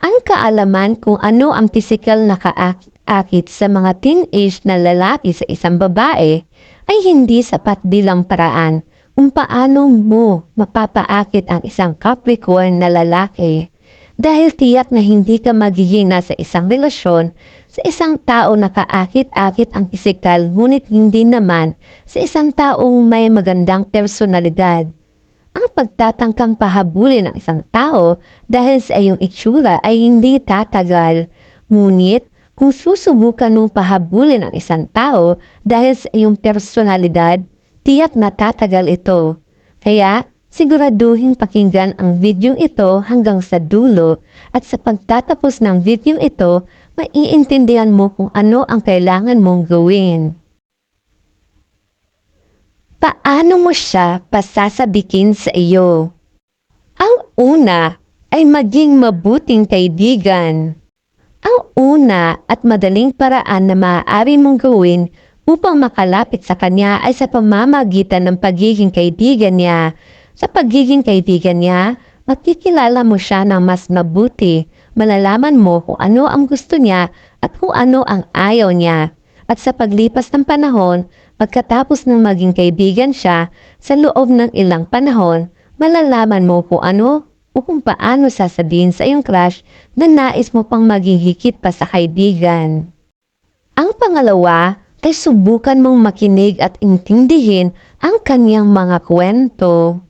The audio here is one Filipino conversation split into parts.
Ang kaalaman kung ano ang pisikal na kaakit sa mga teenage na lalaki sa isang babae ay hindi sapat bilang paraan kung paano mo mapapaakit ang isang Capricorn na lalaki. Dahil tiyak na hindi ka magiging nasa isang relasyon sa isang tao na kaakit-akit ang pisikal ngunit hindi naman sa isang taong may magandang personalidad. Ang pagtatangkang pahabulin ng isang tao dahil sa iyong itsura ay hindi tatagal. Ngunit, kung susubukan mong pahabulin ang isang tao dahil sa iyong personalidad, tiyak na tatagal ito. Kaya, siguraduhin pakinggan ang video ito hanggang sa dulo at sa pagtatapos ng video ito, maiintindihan mo kung ano ang kailangan mong gawin. Paano mo siya pasasabikin sa iyo? Ang una ay maging mabuting kaibigan. Ang una at madaling paraan na maaari mong gawin upang makalapit sa kanya ay sa pamamagitan ng pagiging kaibigan niya. Sa pagiging kaibigan niya, makikilala mo siya ng mas mabuti, malalaman mo kung ano ang gusto niya at kung ano ang ayaw niya. At sa paglipas ng panahon, pagkatapos ng maging kaibigan siya, sa loob ng ilang panahon, malalaman mo kung ano o kung paano sasabihin sa iyong crush na nais mo pang maging higit pa sa kaibigan. Ang pangalawa ay subukan mong makinig at intindihin ang kanyang mga kwento.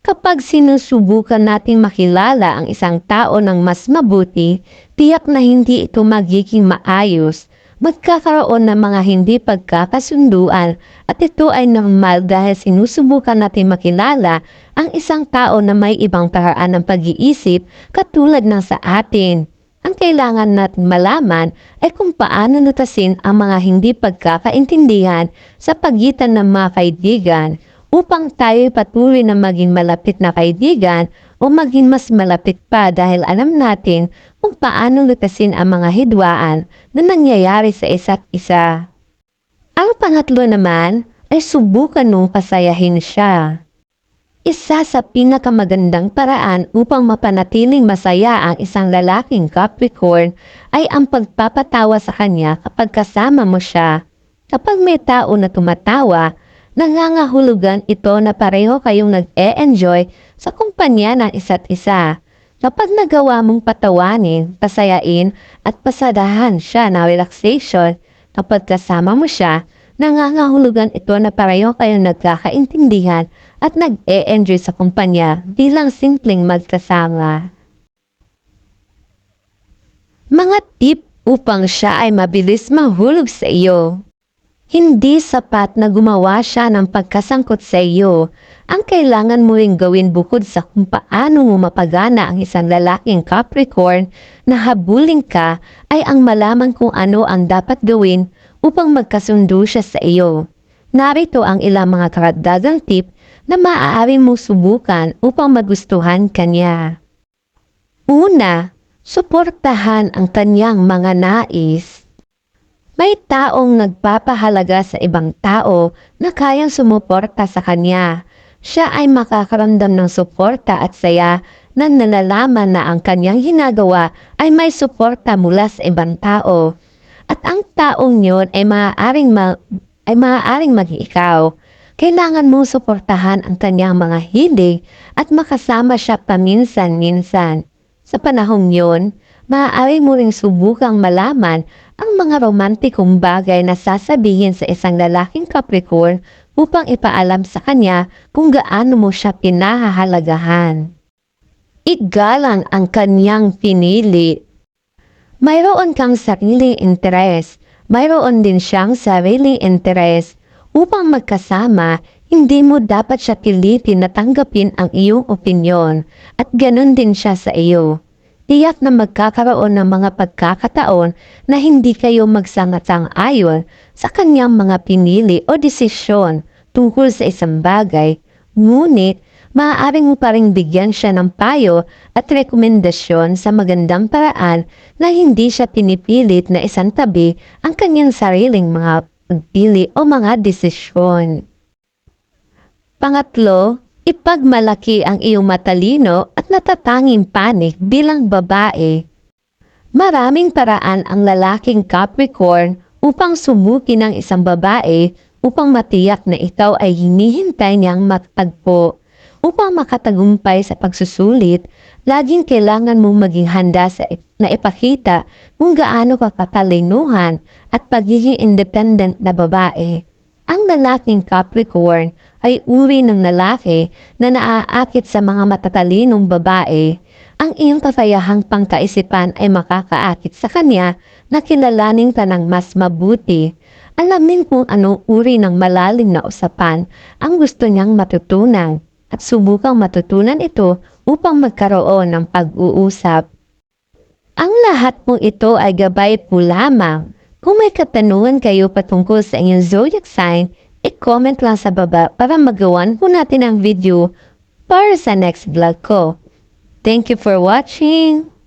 Kapag sinusubukan nating makilala ang isang tao ng mas mabuti, tiyak na hindi ito magiging maayos. Magkakaroon ng mga hindi pagkakasunduan at ito ay normal dahil sinusubukan natin makilala ang isang tao na may ibang paraan ng pag-iisip katulad ng sa atin. Ang kailangan natin malaman ay kung paano nutasin ang mga hindi pagkakaintindihan sa pagitan ng mga kaibigan upang tayo patuloy na maging malapit na kaibigan o maging mas malapit pa dahil alam natin kung paano lutasin ang mga hidwaan na nangyayari sa isa't isa. Ang pangatlo naman ay subukan mong pasayahin siya. Isa sa pinakamagandang paraan upang mapanatiling masaya ang isang lalaking Capricorn ay ang pagpapatawa sa kanya kapag kasama mo siya. Kapag may tao na tumatawa, nangangahulugan ito na pareho kayong nag-e-enjoy sa kumpanya ng isa't isa. Kapag nagawa mong patawanin, pasayain at pasadahan siya na relaxation, kapag kasama mo siya, nangangahulugan ito na pareho kayong nagkakaintindihan at nag-e-enjoy sa kumpanya bilang simpleng magkasama. Mga tip upang siya ay mabilis mahulog sa iyo. Hindi sapat na gumawa siya ng pagkasangkot sa iyo. Ang kailangan mo ring gawin bukod sa kung paano mo mapagana ang isang lalaking Capricorn na habulin ka ay ang malaman kung ano ang dapat gawin upang magkasundo siya sa iyo. Narito ang ilang mga karagdagang tip na maaari mong subukan upang magustuhan kanya. Una, suportahan ang kanyang mga nais. May taong nagpapahalaga sa ibang tao na kayang sumuporta sa kanya. Siya ay makakaramdam ng suporta at saya na nalalaman na ang kanyang ginagawa ay may suporta mula sa ibang tao. At ang taong yun ay maaaring maging ikaw. Kailangan mong suportahan ang kanyang mga hilig at makasama siya paminsan-minsan. Sa panahong yun, maaari mo ring subukang malaman ang mga romantikong bagay na sasabihin sa isang lalaking Capricorn upang ipaalam sa kanya kung gaano mo siya pinahahalagahan. Igalang ang kanyang pinili. Mayroon kang sariling interes, mayroon din siyang sariling interes. Upang magkasama, hindi mo dapat siya pilitin na tanggapin ang iyong opinyon at ganun din siya sa iyo. Tiyak na magkakaroon ng mga pagkakataon na hindi kayo magsangatang-ayon sa kanyang mga pinili o desisyon tungkol sa isang bagay, ngunit maaaring mo pa ring bigyan siya ng payo at rekomendasyon sa magandang paraan na hindi siya pinipilit na isantabi ang kanyang sariling mga pagpili o mga desisyon. Pangatlo, ipagmalaki ang iyong matalino at natatanging panig bilang babae. Maraming paraan ang lalaking Capricorn upang sumuki ng isang babae upang matiyak na ikaw ay hinihintay niyang matagpo. Upang makatagumpay sa pagsusulit, laging kailangan mong maging handa na ipakita kung gaano ka katalinuhan at pagiging independent na babae. Ang lalaking Capricorn ay uri ng lalaki na naaakit sa mga matatalinong babae. Ang iyong kakayahang pangkaisipan ay makakaakit sa kanya na kilalanin ka ng mas mabuti. Alamin kung anong uri ng malalim na usapan ang gusto niyang matutunan at subukang matutunan ito upang magkaroon ng pag-uusap. Ang lahat pong ito ay gabay po lamang. Kung may katanungan kayo patungkol sa inyong zodiac sign, i-comment lang sa baba para magawan po natin ang video para sa next vlog ko. Thank you for watching!